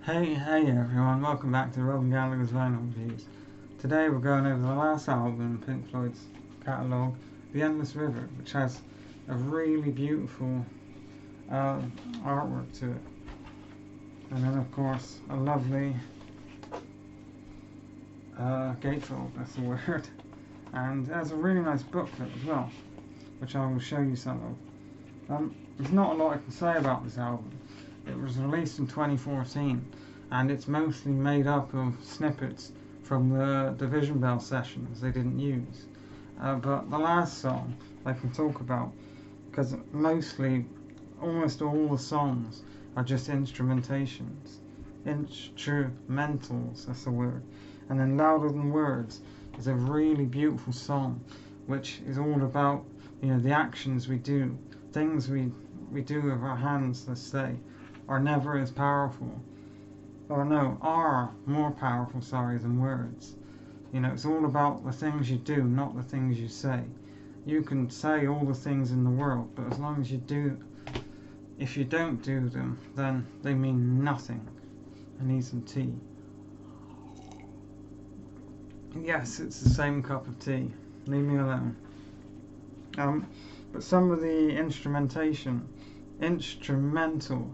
Hey everyone, welcome back to Robin Gallagher's Vinyl Reviews. Today we're going over the last album in Pink Floyd's catalogue, The Endless River, which has a really beautiful artwork to it. And then of course a lovely gatefold, that's the word. And it has a really nice booklet as well, which I will show you some of. There's not a lot I can say about this album. It was released in 2014 and it's mostly made up of snippets from the Division Bell sessions they didn't use. But the last song I can talk about, because almost all the songs are just instrumentals, that's the word. And then Louder Than Words is a really beautiful song, which is all about, the actions we do, things we do with our hands, let's say, are never as powerful, are more powerful, than words. It's all about the things you do, not the things you say. You can say all the things in the world, but as long as if you don't do them, then they mean nothing. I need some tea. Yes, it's the same cup of tea. Leave me alone. But some of the instrumental,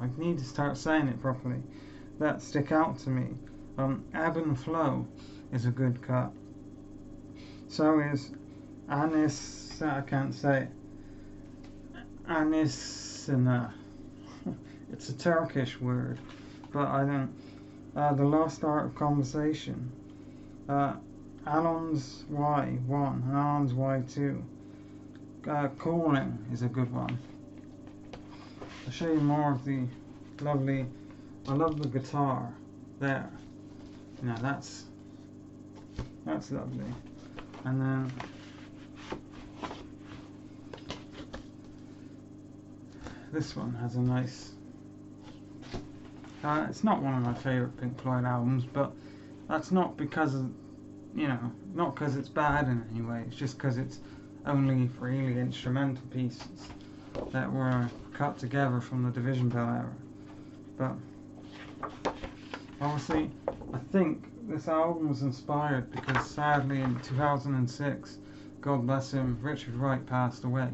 I need to start saying it properly, that stick out to me. Ebb and Flow is a good cut. So is I can't say it. Anisina. It's a Turkish word, but I don't. The Lost Art of Conversation. Alon's Y1 and Alon's Y2. Calling is a good one. I'll show you more of the lovely. I love the guitar there. That's lovely. And then this one has a nice. It's not one of my favourite Pink Floyd albums, but that's not because of, not because it's bad in any way. It's just because it's only really instrumental pieces that were cut together from the Division Bell era. But obviously, I think this album was inspired because sadly in 2006, God bless him, Richard Wright passed away.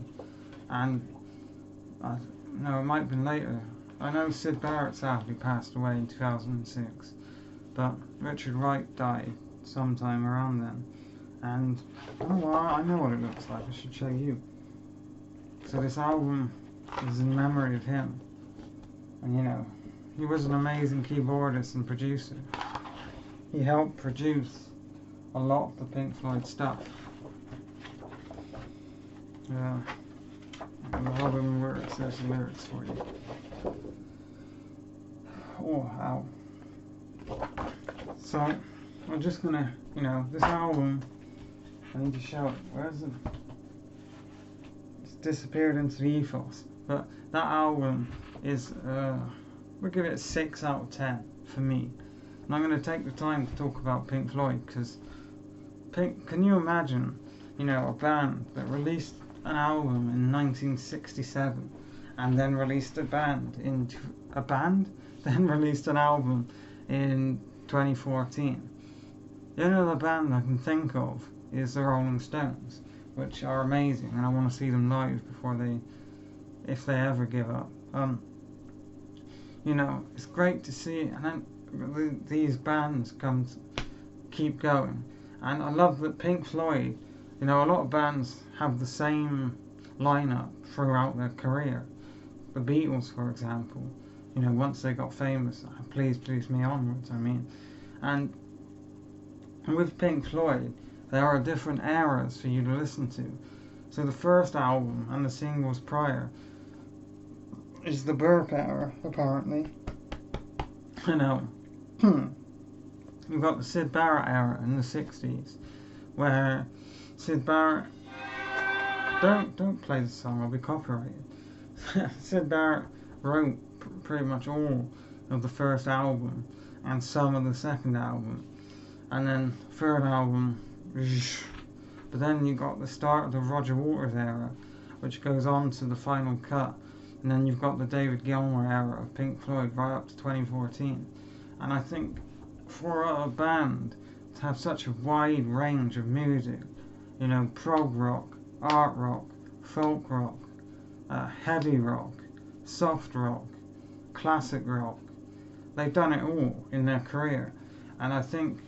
And no, it might have been later. I know Syd Barrett sadly passed away in 2006, but Richard Wright died sometime around then. And I know what it looks like. I should show you. So this album is in memory of him. And he was an amazing keyboardist and producer. He helped produce a lot of the Pink Floyd stuff. Louder Than Words, there's the lyrics for you. Oh, ow. So, I'm just gonna, this album, I need to show it. Where is it? It's disappeared into the ethos. But that album is, we'll give it a 6 out of 10 for me. And I'm going to take the time to talk about Pink Floyd, because can you imagine, a band that released an album in 1967 and then released then released an album in 2014. The only other band I can think of is the Rolling Stones, which are amazing, and I want to see them live if they ever give up. It's great to see, and then these bands keep going. And I love that Pink Floyd, a lot of bands have the same lineup throughout their career. The Beatles, for example, once they got famous, Please Please Me onwards, and with Pink Floyd, there are different eras for you to listen to. So the first album and the singles prior is the Burke era, apparently. We've got the Syd Barrett era in the 60s, where Syd Barrett... Don't play the song, I'll be copyrighted. Syd Barrett wrote pretty much all of the first album and some of the second album, and then third album, but then you got the start of the Roger Waters era, which goes on to the final cut, and then you've got the David Gilmour era of Pink Floyd right up to 2014, And I think for a band to have such a wide range of music, you know, prog rock, art rock, folk rock, heavy rock, soft rock, classic rock, they've done it all in their career. And I think,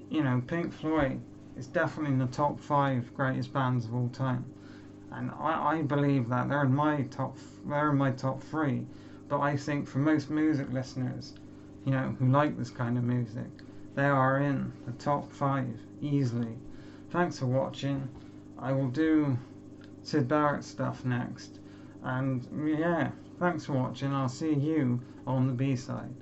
you know, Pink Floyd is definitely in the top 5 greatest bands of all time. And I believe that they're in my top 3. But I think for most music listeners, you know, who like this kind of music, they are in the top 5 easily. Thanks for watching. I will do Syd Barrett stuff next. And yeah, thanks for watching. I'll see you on the B-side.